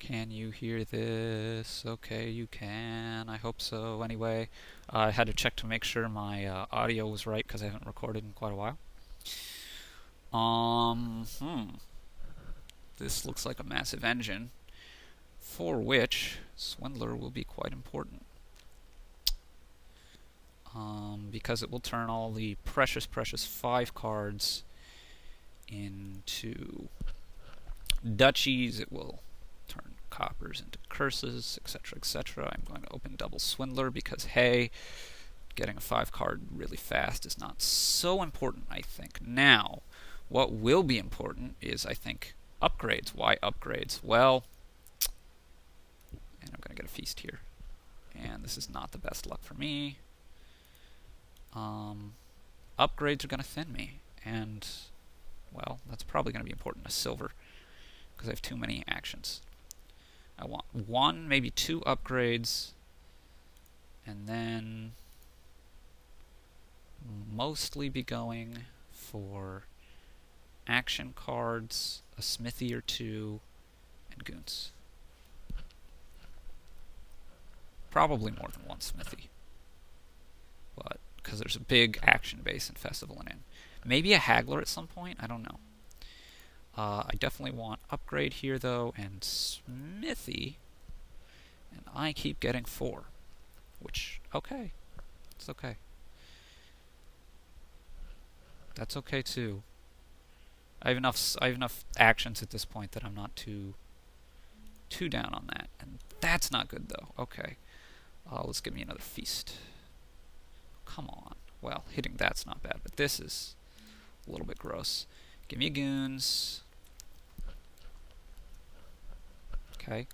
Can you hear this? Okay, you can. I hope so. Anyway, I had to check to make sure my audio was right because I haven't recorded in quite a while. Um, hmm. This looks like a massive engine, for which Swindler will be quite important. Because it will turn all the precious, precious 5 cards into duchies. It will turn coppers into curses, etc., etc. I'm going to open double Swindler because, hey, getting a 5 card really fast is not so important, I think. Now, what will be important is, I think, upgrades. Why upgrades? Well, and I'm going to get a feast here. And this is not the best luck for me. Upgrades are going to thin me. And, well, that's probably going to be important to silver because I have too many actions. I want 1, maybe 2 upgrades, and then mostly be going for action cards, a smithy or 2, and goons. Probably more than 1 smithy, but because there's a big action base in Festival and Inn. Maybe a haggler at some point, I don't know. I definitely want upgrade here though, and smithy, and I keep getting 4, which, okay, it's okay. That's okay too. I have enough actions at this point that I'm not too down on that, and that's not good though. Okay, let's give me another feast. Come on. Well, hitting that's not bad, but this is a little bit gross. Give me goons. Okay.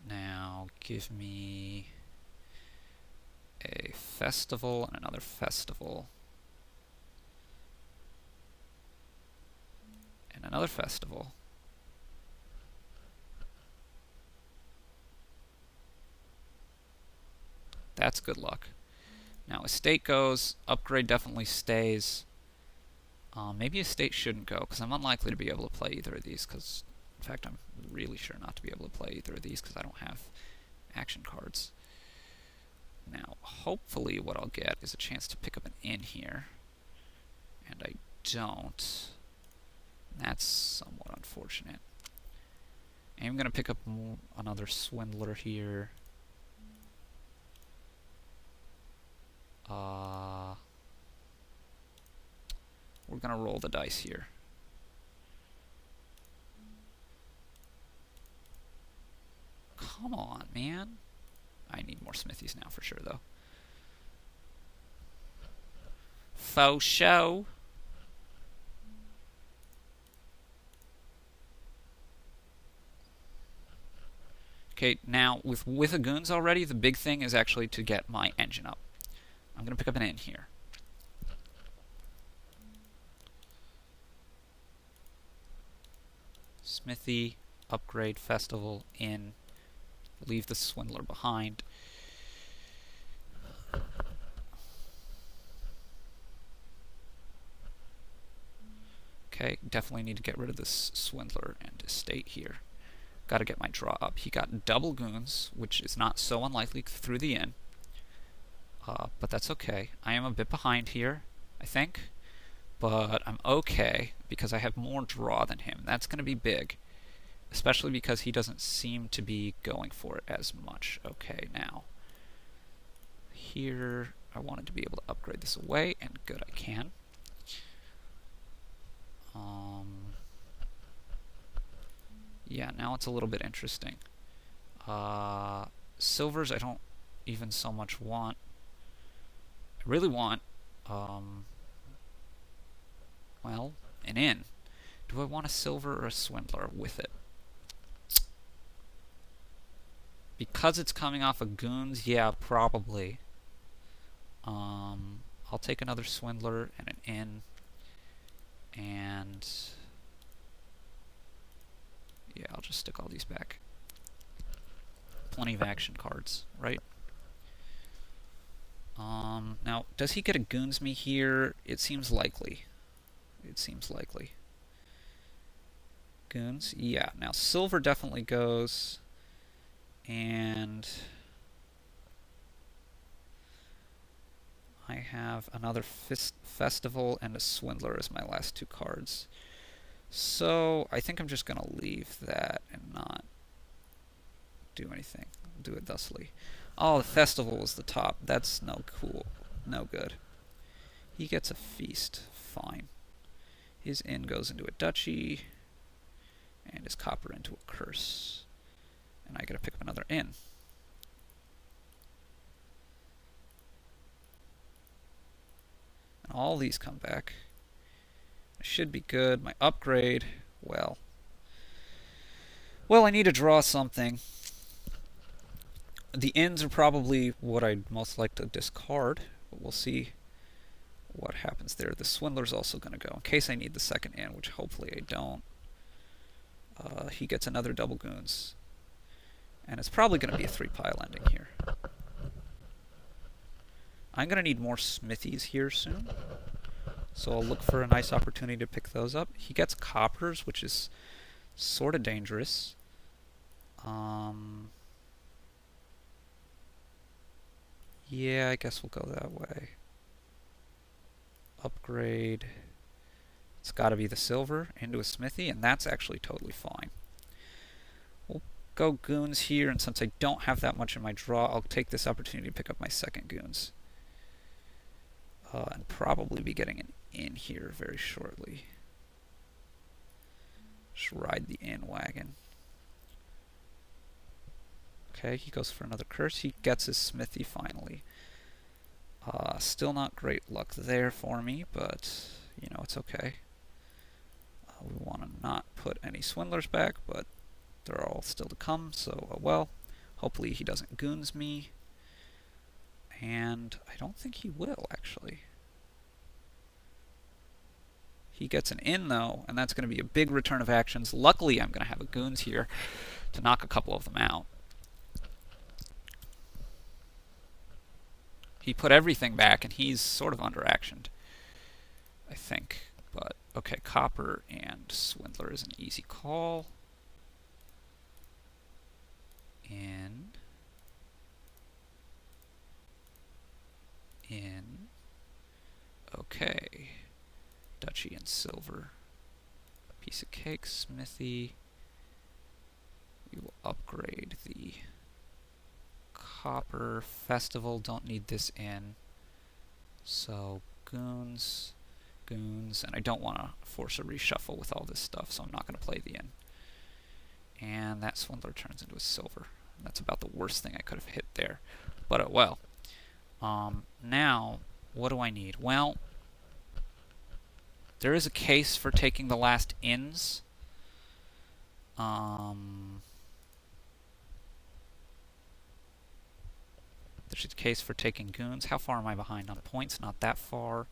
Now give me a festival and another festival. And another festival. That's good luck. Now estate goes, upgrade definitely stays. Maybe estate shouldn't go because I'm unlikely to be able to play either of these because, in fact, I'm really sure not to be able to play either of these because I don't have action cards. Now, hopefully what I'll get is a chance to pick up an inn here. And I don't. That's somewhat unfortunate. I'm going to pick up another swindler here. We're going to roll the dice here. Come on, man. I need more smithies now for sure, though. Faux show. Okay, now with the goons already, the big thing is actually to get my engine up. I'm going to pick up an inn here. Smithy, upgrade, festival, inn. Leave the swindler behind. Okay, definitely need to get rid of this swindler and estate here. Got to get my draw up. He got double goons, which is not so unlikely through the inn. But that's okay. I am a bit behind here, I think. But I'm okay because I have more draw than him. That's going to be big. Especially because he doesn't seem to be going for it as much. Okay, now. Here, I wanted to be able to upgrade this away, and good, I can. Yeah, now it's a little bit interesting. Silvers I don't even so much want. I really want, well, an inn. Do I want a silver or a swindler with it? Because it's coming off of goons, yeah, probably. I'll take another swindler and an inn. And yeah, I'll just stick all these back. Plenty of action cards, right? Now, does he get a goons me here? It seems likely. It seems likely. goons. Yeah, now silver definitely goes. And I have another festival and a swindler as my last two cards. So I think I'm just going to leave that and not do anything. I'll do it thusly. Oh, the festival was the top. That's no cool. No good. He gets a feast. Fine. His inn goes into a duchy, and his copper into a curse. And I gotta pick up another inn. And all these come back. I should be good. My upgrade, well, I need to draw something. The inns are probably what I'd most like to discard, but we'll see what happens there. The swindler's also going to go, in case I need the second inn, which hopefully I don't. He gets another double goons. And it's probably going to be a 3-pile ending here. I'm going to need more smithies here soon, so I'll look for a nice opportunity to pick those up. He gets coppers, which is sort of dangerous. Yeah, I guess we'll go that way. Upgrade. It's got to be the silver into a smithy, and that's actually totally fine. We'll go goons here, and since I don't have that much in my draw, I'll take this opportunity to pick up my second goons. And probably be getting an inn here very shortly. Just ride the inn wagon. Okay, he goes for another curse. He gets his smithy finally. Still not great luck there for me, but, you know, it's okay. We want to not put any swindlers back, but they're all still to come, so, well, hopefully he doesn't goons me. And I don't think he will, actually. He gets an inn, though, and that's going to be a big return of actions. Luckily, I'm going to have a goons here to knock a couple of them out. He put everything back, and he's sort of under-actioned, I think. But, okay, copper and swindler is an easy call. In. Okay. Duchy and silver. Piece of cake, smithy. We will upgrade the copper. Festival, don't need this in. So, goons, and I don't want to force a reshuffle with all this stuff, so I'm not going to play the inn. And that swindler turns into a silver. That's about the worst thing I could have hit there. But, well. Now, what do I need? Well, there is a case for taking the last inns. There's a case for taking goons. How far am I behind on points? Not that far.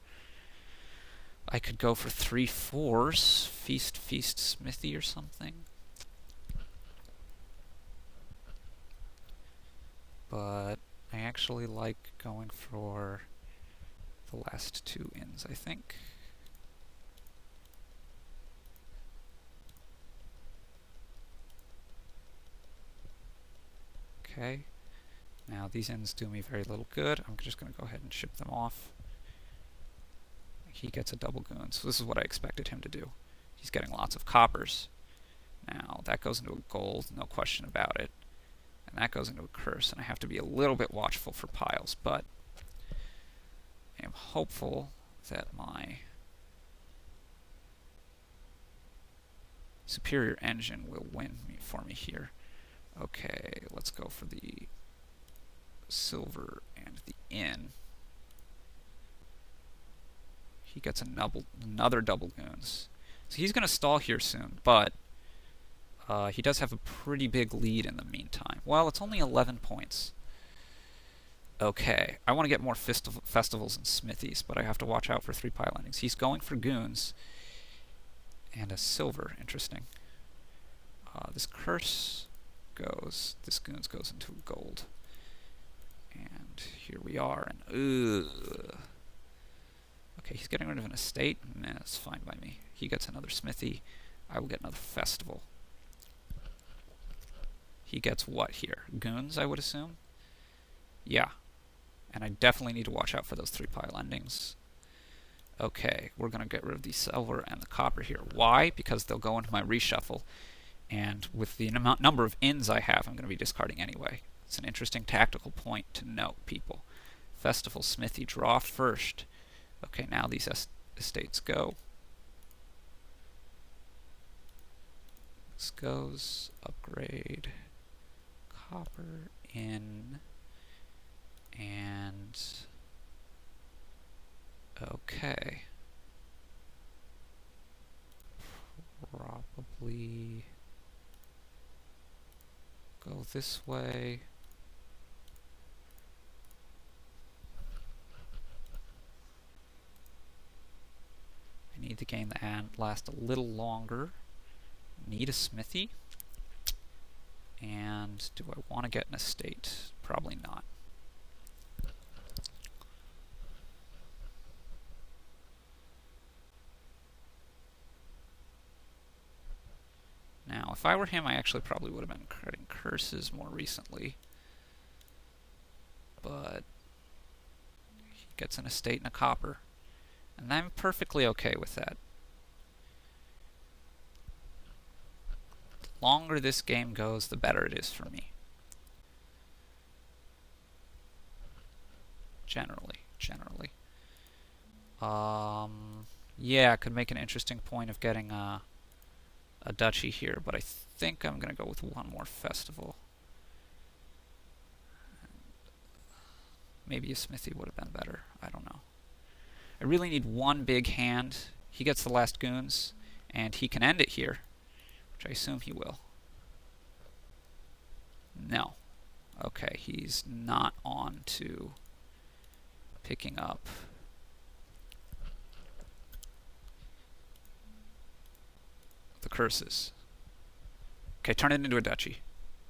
I could go for 3 4s. Feast, feast, smithy or something. But I actually like going for the last 2 inns, I think. Okay. Now, these inns do me very little good. I'm just going to go ahead and ship them off. He gets a double goon, so this is what I expected him to do. He's getting lots of coppers. Now, that goes into a gold, no question about it. And that goes into a curse, and I have to be a little bit watchful for piles, but I am hopeful that my superior engine will win for me here. Okay, let's go for the silver and the inn. He gets another double goons. So he's going to stall here soon, but he does have a pretty big lead in the meantime. Well, it's only 11 points. Okay, I want to get more festivals and smithies, but I have to watch out for 3-pile endings. He's going for goons and a silver. Interesting. This curse goes. This goons goes into gold. And here we are. And okay, he's getting rid of an estate. Nah, that's fine by me. He gets another smithy. I will get another festival. He gets what here? Goons, I would assume? Yeah. And I definitely need to watch out for those 3-pile endings. Okay, we're going to get rid of the silver and the copper here. Why? Because they'll go into my reshuffle. And with the number of ins I have, I'm going to be discarding anyway. It's an interesting tactical point to note, people. Festival Smithy, draw first. Okay, now these estates go. This goes, upgrade, copper, in, and okay. Probably go this way. I need the game to last a little longer. Need a smithy. And do I want to get an estate? Probably not. Now, if I were him, I actually probably would have been cutting curses more recently. But he gets an estate and a copper. And I'm perfectly okay with that. The longer this game goes, the better it is for me. Generally. Yeah, I could make an interesting point of getting a duchy here, but I think I'm going to go with one more festival. Maybe a smithy would have been better. I don't know. I really need one big hand. He gets the last goons, and he can end it here, which I assume he will. No. Okay, he's not on to picking up the curses. Okay, turn it into a duchy.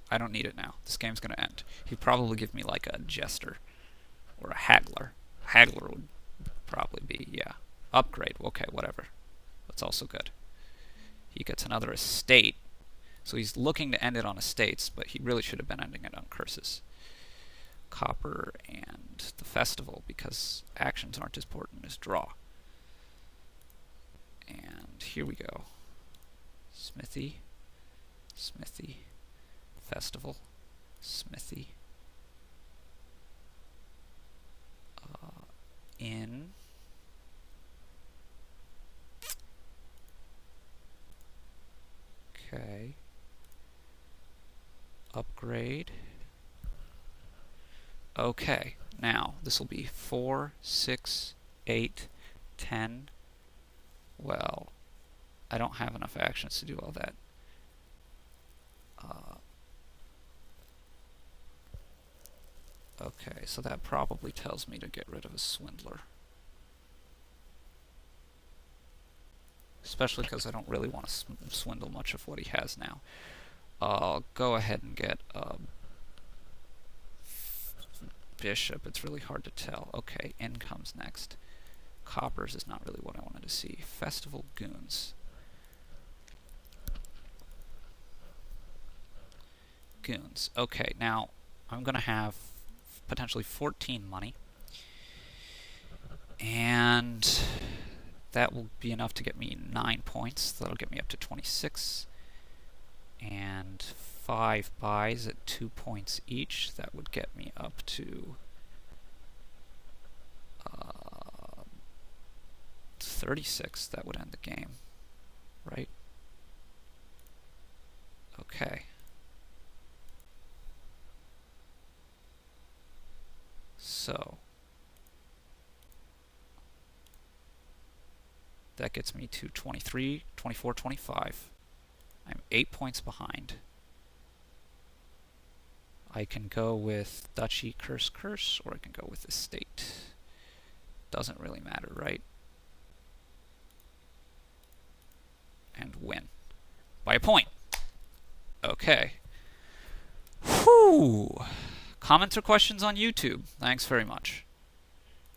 I don't need it now. This game's going to end. He'd probably give me like a jester or a haggler. Haggler would probably be, yeah. Upgrade. Okay, whatever. That's also good. He gets another estate. So he's looking to end it on estates, but he really should have been ending it on curses. Copper and the festival, because actions aren't as important as draw. And here we go. Smithy, smithy, festival, smithy, in, okay, upgrade, okay, now this will be 4, 6, 8, 10, well, I don't have enough actions to do all that. Okay, so that probably tells me to get rid of a swindler. Especially because I don't really want to swindle much of what he has now. I'll go ahead and get a bishop. It's really hard to tell. Okay, in comes next. Coppers is not really what I wanted to see. Festival goons. Goons. Okay, now I'm going to have potentially 14 money. And that will be enough to get me 9 points. That'll get me up to 26. And 5 buys at 2 points each. That would get me up to 36. That would end the game, right? Okay. So that gets me to 23, 24, 25. I'm 8 points behind. I can go with duchy, curse, curse, or I can go with estate. Doesn't really matter, right? And win. By a point. Okay. Whew. Comments or questions on YouTube? Thanks very much.